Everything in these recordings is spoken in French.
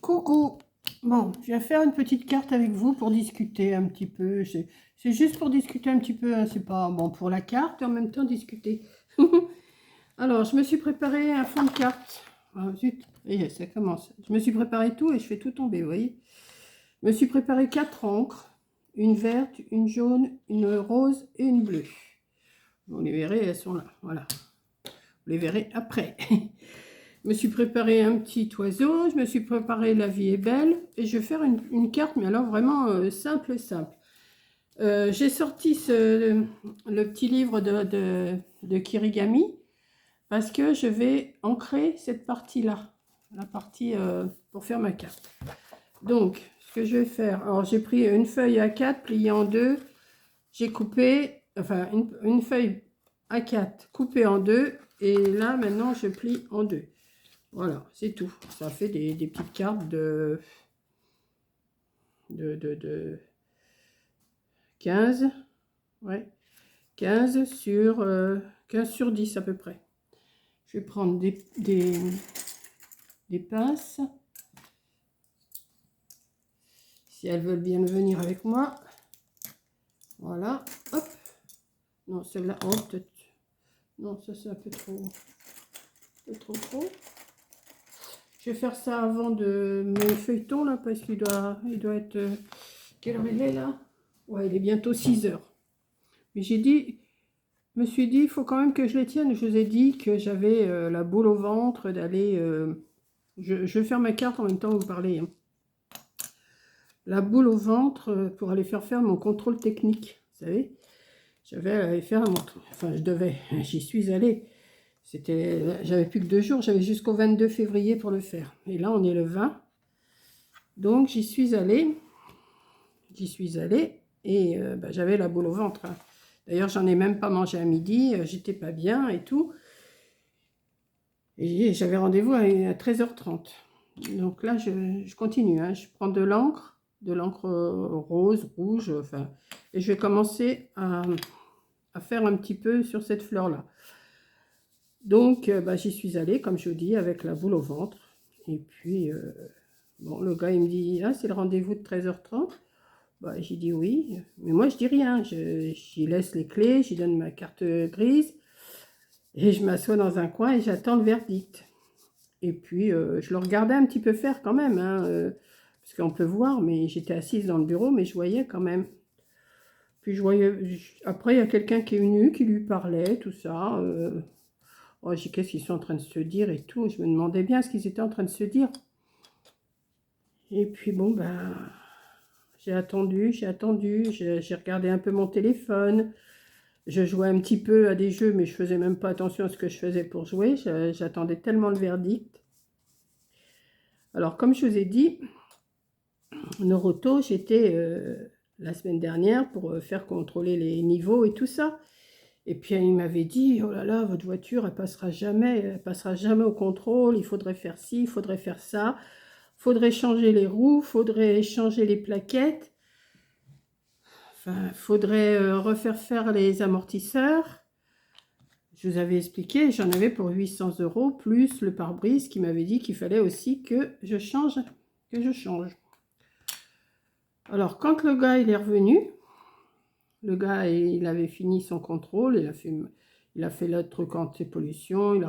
Coucou. Bon, je vais faire une petite carte avec vous pour discuter un petit peu. C'est juste pour discuter un petit peu, hein, c'est pas bon pour la carte et en même temps discuter. Alors, je me suis préparé un fond de carte. Ah, zut, et ça commence. Je me suis préparé tout et je fais tout tomber, vous voyez. Je me suis préparé 4 encres, une verte, une jaune, une rose et une bleue. Vous les verrez, elles sont là, voilà. Vous les verrez après. Je me suis préparé un petit oiseau, je me suis préparé La vie est belle, et je vais faire une carte, mais alors vraiment simple. J'ai sorti le petit livre de Kirigami, parce que je vais ancrer cette partie-là, la partie pour faire ma carte. Donc, ce que je vais faire, alors j'ai pris une feuille A4 pliée en deux, j'ai coupé, enfin une feuille A4 coupée en deux, et là maintenant je plie en deux. Voilà, c'est tout. Ça fait des petites cartes de 15, ouais, 15 sur 10 à peu près. Je vais prendre des pinces, si elles veulent bien venir avec moi. Voilà, hop. Non, celle-là, oh, peut-être. Non, ça c'est un peu trop. Trop. Je vais faire ça avant de mon feuilleton là, parce qu'il doit être. Quelle heure il est là? Ouais, il est bientôt 6 heures. Mais je me suis dit, il faut quand même que je les tienne. Je vous ai dit que j'avais la boule au ventre d'aller. Je vais faire ma carte en même temps que vous parlez. Hein. La boule au ventre pour aller faire mon contrôle technique. Vous savez, j'avais à aller faire mon. Enfin, je devais. J'y suis allée. J'avais plus que 2 jours. J'avais jusqu'au 22 février pour le faire. Et là, on est le 20. Donc, j'y suis allée. Et j'avais la boule au ventre. Hein. D'ailleurs, j'en ai même pas mangé à midi, j'étais pas bien et tout. Et j'avais rendez-vous à 13h30. Donc là, je continue. Hein. Je prends de l'encre rose, rouge, enfin, et je vais commencer à faire un petit peu sur cette fleur-là. Donc, j'y suis allée, comme je vous dis, avec la boule au ventre. Et puis, bon, le gars, il me dit, ah, c'est le rendez-vous de 13h30. J'ai dit oui, mais moi je dis rien, j'y laisse les clés, j'y donne ma carte grise et je m'assois dans un coin et j'attends le verdict. Et puis je le regardais un petit peu faire quand même, hein, parce qu'on peut voir, mais j'étais assise dans le bureau, mais je voyais quand même. Puis après il y a quelqu'un qui est venu, qui lui parlait, tout ça. Oh, j'ai dit qu'est-ce qu'ils sont en train de se dire et tout, je me demandais bien ce qu'ils étaient en train de se dire. Et puis bon, j'ai attendu, j'ai regardé un peu mon téléphone, je jouais un petit peu à des jeux, mais je faisais même pas attention à ce que je faisais pour jouer, j'attendais tellement le verdict. Alors, comme je vous ai dit, Noroto, j'étais la semaine dernière pour faire contrôler les niveaux et tout ça. Et puis, il m'avait dit, oh là là, votre voiture, elle passera jamais au contrôle, il faudrait faire ci, il faudrait faire ça. Faudrait changer les roues, faudrait changer les plaquettes. Enfin, faudrait refaire faire les amortisseurs. Je vous avais expliqué, j'en avais pour 800 €, plus le pare-brise qui m'avait dit qu'il fallait aussi que je change. Alors, quand le gars il est revenu, le gars il avait fini son contrôle, il a fait le truc anti-pollution, il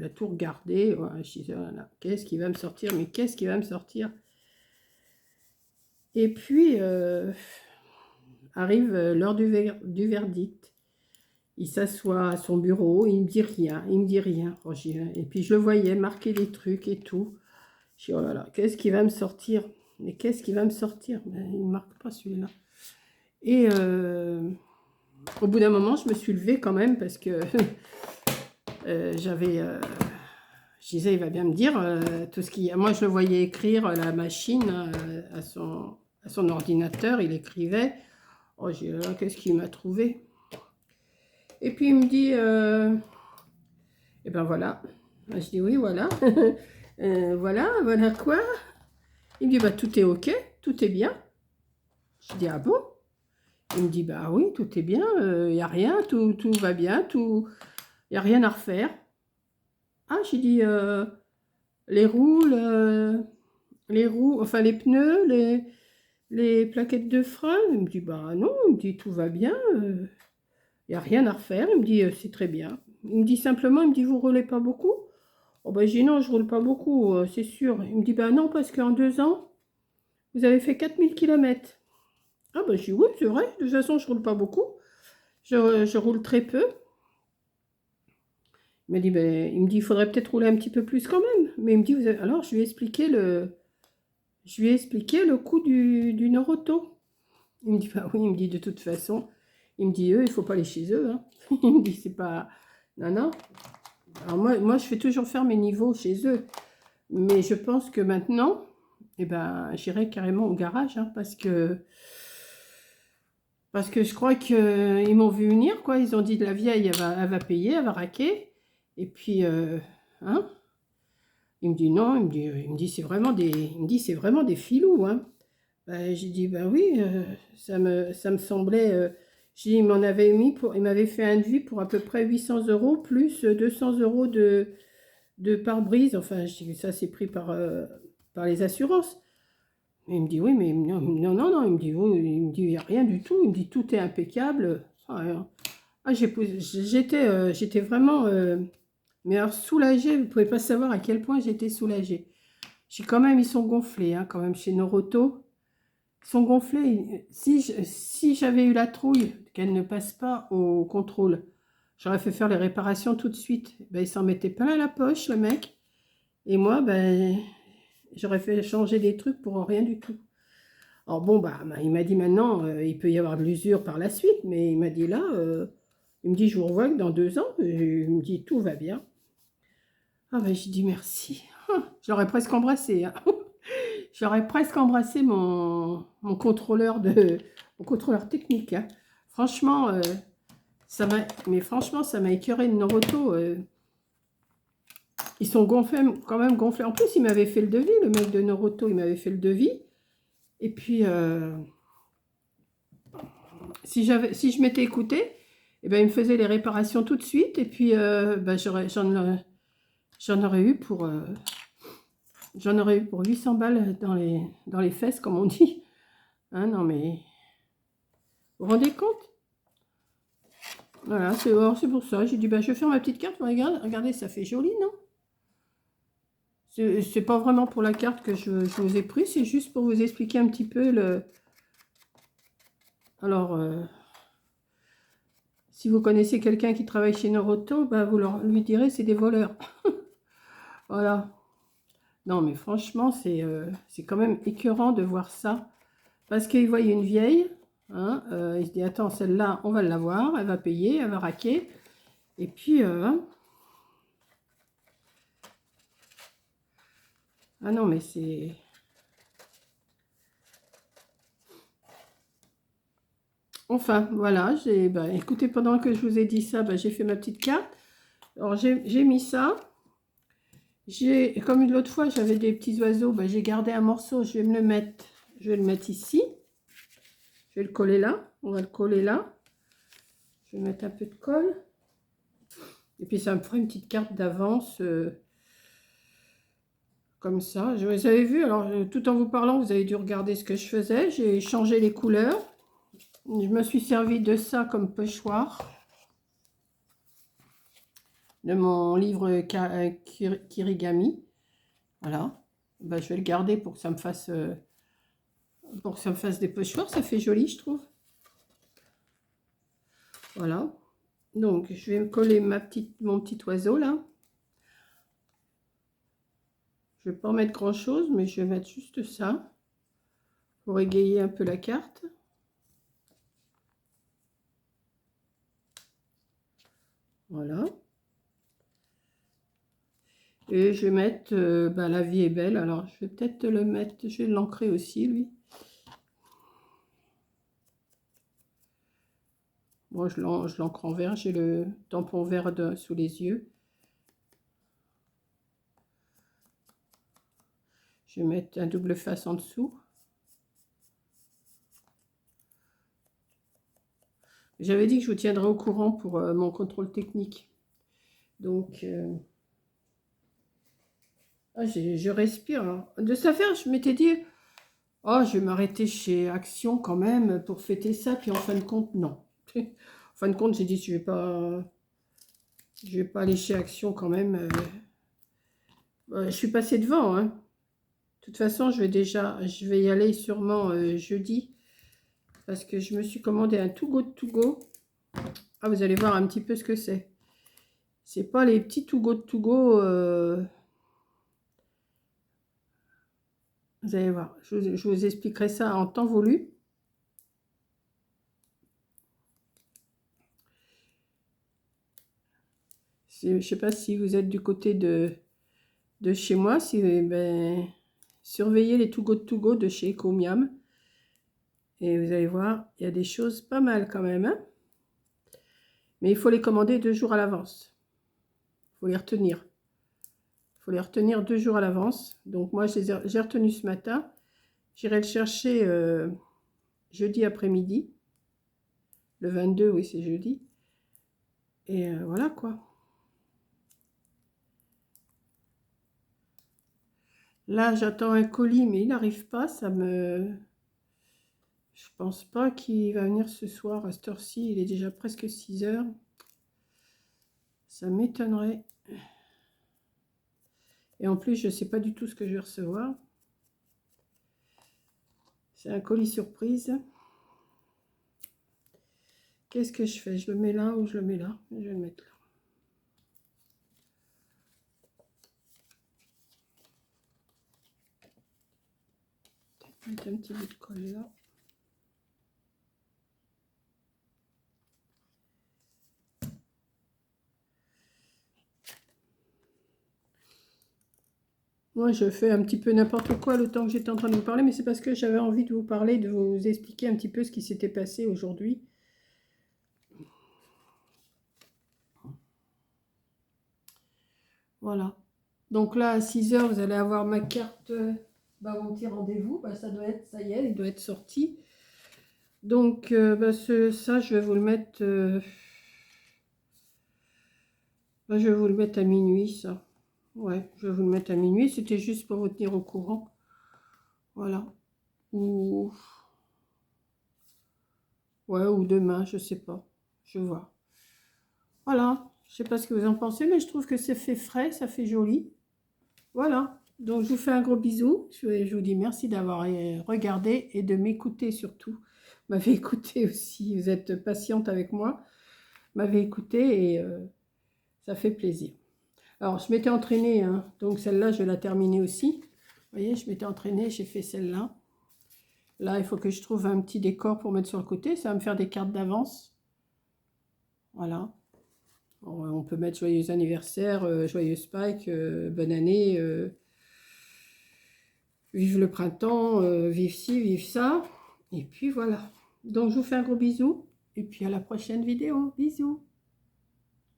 a tout regardé. Ouais, je disais, voilà, qu'est-ce qui va me sortir? Mais qu'est-ce qui va me sortir? Et puis, arrive l'heure du verdict. Il s'assoit à son bureau, il me dit rien. Et puis, je le voyais marquer des trucs et tout. Je dis, oh là là, qu'est-ce qui va me sortir? Mais qu'est-ce qui va me sortir? Il ne marque pas celui-là. Et au bout d'un moment, je me suis levée quand même parce que je disais, il va bien me dire tout ce qu'il y a. Moi, je le voyais écrire à la machine, à son ordinateur, il écrivait. Oh, j'ai dit, qu'est-ce qu'il m'a trouvé? Et puis, il me dit, et ben voilà. Je dis, oui, voilà. Voilà quoi? Il me dit, tout est OK, tout est bien. Je dis, ah bon? Il me dit, bah oui, tout est bien, il n'y a rien, tout va bien, il n'y a rien à refaire. Ah, j'ai dit, les roues, les roues, enfin les pneus, les plaquettes de frein. Il me dit, bah non, il me dit, tout va bien, il n'y a rien à refaire. Il me dit, c'est très bien. Il me dit simplement, il me dit, vous roulez pas beaucoup? Oh bah, je dis, non, je roule pas beaucoup, c'est sûr. Il me dit, bah non, parce qu'en 2 ans, vous avez fait 4000 km. Ah bah, je dis, oui, c'est vrai, de toute façon, je roule pas beaucoup. Je roule très peu. Il m'a dit, ben, il me dit, il faudrait peut-être rouler un petit peu plus quand même. Mais il me dit, alors, je lui ai expliqué le coût du Noroto. Il me dit, bah oui, il me dit, de toute façon, il me dit, eux, il faut pas aller chez eux, hein. Il me dit, c'est pas... Non, non. Alors moi, je fais toujours faire mes niveaux chez eux. Mais je pense que maintenant, eh ben, j'irai carrément au garage, hein, parce que je crois qu'ils m'ont vu venir, quoi. Ils ont dit, de la vieille, elle va payer, elle va raquer. Et puis, hein, il me dit, non, il me dit, c'est vraiment des filous, hein. Ben, j'ai dit, ben oui, ça me semblait. J'ai dit, il m'avait fait un devis pour à peu près 800 euros plus 200 euros de pare-brise. Enfin, je dis, ça c'est pris par les assurances. Et il me dit, oui, mais non, non, non, non. Il me dit, oui, il me dit, il n'y a rien du tout. Il me dit, tout est impeccable. J'étais vraiment, mais alors soulagée. Vous ne pouvez pas savoir à quel point j'étais soulagée. J'ai quand même, ils sont gonflés, hein, quand même, chez Noroto. Ils sont gonflés. Si j'avais eu la trouille qu'elle ne passe pas au contrôle, j'aurais fait faire les réparations tout de suite. Ben, il s'en mettait plein la poche, le mec. Et moi, ben, j'aurais fait changer des trucs pour rien du tout. Alors bon, bah, il m'a dit maintenant, il peut y avoir de l'usure par la suite, mais il m'a dit là, il me dit, je vous revois que dans 2 ans. Et il me dit, tout va bien. Ah ben, j'ai dit merci. Je l'aurais presque embrassé, hein. J'aurais presque embrassé mon contrôleur technique, hein. Franchement, franchement, ça m'a écœuré de Noroto. Ils sont gonflés, quand même gonflés. En plus, il m'avait fait le devis, le mec de Noroto, il m'avait fait le devis. Et puis, si je m'étais écoutée, eh ben, il me faisait les réparations tout de suite. Et puis, ben, j'en aurais eu pour, 800 balles dans les fesses, comme on dit. Hein, non, mais vous vous rendez compte? Voilà, c'est pour ça. J'ai dit, bah, je vais faire ma petite carte. Regardez, ça fait joli, non? C'est pas vraiment pour la carte que je vous ai pris, c'est juste pour vous expliquer un petit peu le... Alors, si vous connaissez quelqu'un qui travaille chez Noroto, bah, vous lui direz c'est des voleurs. Voilà. Non, mais franchement, c'est quand même écœurant de voir ça. Parce qu'il voit une vieille, hein, il se dit, attends, celle-là, on va l'avoir, elle va payer, elle va raquer. Et puis, ah non, mais c'est... Enfin, voilà, bah, écoutez, pendant que je vous ai dit ça, bah, j'ai fait ma petite carte. Alors, j'ai mis ça. Comme l'autre fois, j'avais des petits oiseaux, bah, j'ai gardé un morceau, je vais le mettre ici. Je vais le coller là, on va le coller là. Je vais mettre un peu de colle. Et puis, ça me fera une petite carte d'avance, comme ça. Vous avez vu, alors, tout en vous parlant, vous avez dû regarder ce que je faisais. J'ai changé les couleurs. Je me suis servi de ça comme pochoir. De mon livre Kirigami. Voilà. Ben, je vais le garder pour que ça me fasse des pochoirs. Ça fait joli, je trouve. Voilà. Donc, je vais me coller mon petit oiseau là. Je ne vais pas en mettre grand chose, mais je vais mettre juste ça pour égayer un peu la carte. Voilà. Et je vais mettre La vie est belle. Alors, je vais peut-être le mettre, je vais l'ancrer aussi, lui. Bon, je l'encre en vert. J'ai le tampon vert sous les yeux. Je vais mettre un double face en dessous. J'avais dit que je vous tiendrai au courant pour mon contrôle technique. Donc, Ah, je respire, hein. De cette affaire, je m'étais dit, oh, je vais m'arrêter chez Action quand même pour fêter ça. Puis en fin de compte, non. En fin de compte, j'ai dit, je vais pas aller chez Action quand même. Je suis passée devant, hein. De toute façon, je vais y aller sûrement jeudi. Parce que je me suis commandé un To Go de To Go. Ah, vous allez voir un petit peu ce que c'est. C'est pas les petits To Go de To Go. Vous allez voir. Je vous expliquerai ça en temps voulu. Je ne sais pas si vous êtes du côté de chez moi. Si, ben, surveillez les To Go de To Go de chez Ecomiam. Et vous allez voir, il y a des choses pas mal quand même, hein. Mais il faut les commander 2 jours à l'avance. Il faut les retenir. Il faut les retenir 2 jours à l'avance. Donc moi, j'ai retenu ce matin. J'irai le chercher jeudi après-midi. Le 22, oui, c'est jeudi. Et voilà quoi. Là, j'attends un colis, mais il n'arrive pas. Je pense pas qu'il va venir ce soir à cette heure-ci. Il est déjà presque 6 heures. Ça m'étonnerait. Et en plus, je ne sais pas du tout ce que je vais recevoir. C'est un colis surprise. Qu'est-ce que je fais? Je le mets là ou je le mets là? Je vais le mettre là. Peut-être mettre un petit bout de colle là. Moi, je fais un petit peu n'importe quoi le temps que j'étais en train de vous parler, mais c'est parce que j'avais envie de vous parler, de vous expliquer un petit peu ce qui s'était passé aujourd'hui. Voilà. Donc là, à 6 heures, vous allez avoir ma carte Bounty rendez-vous. Bah, ça doit être, ça y est, il doit être sorti. Donc, bah, ça, je vais vous le mettre... bah, je vais vous le mettre à minuit, ça. Ouais, je vais vous le mettre à minuit. C'était juste pour vous tenir au courant. Voilà. Ou... ouais, ou demain, je sais pas. Je vois. Voilà. Je sais pas ce que vous en pensez, mais je trouve que ça fait frais, ça fait joli. Voilà. Donc, je vous fais un gros bisou. Je vous dis merci d'avoir regardé et de m'écouter surtout. Vous m'avez écouté aussi. Vous êtes patiente avec moi. Vous m'avez écouté et ça fait plaisir. Alors, je m'étais entraînée, hein, donc celle-là, je vais la terminer aussi. Vous voyez, je m'étais entraînée, j'ai fait celle-là. Là, il faut que je trouve un petit décor pour mettre sur le côté. Ça va me faire des cartes d'avance. Voilà. On peut mettre joyeux anniversaire, joyeux Spike, bonne année, vive le printemps, vive ci, vive ça. Et puis voilà. Donc, je vous fais un gros bisou. Et puis à la prochaine vidéo. Bisous.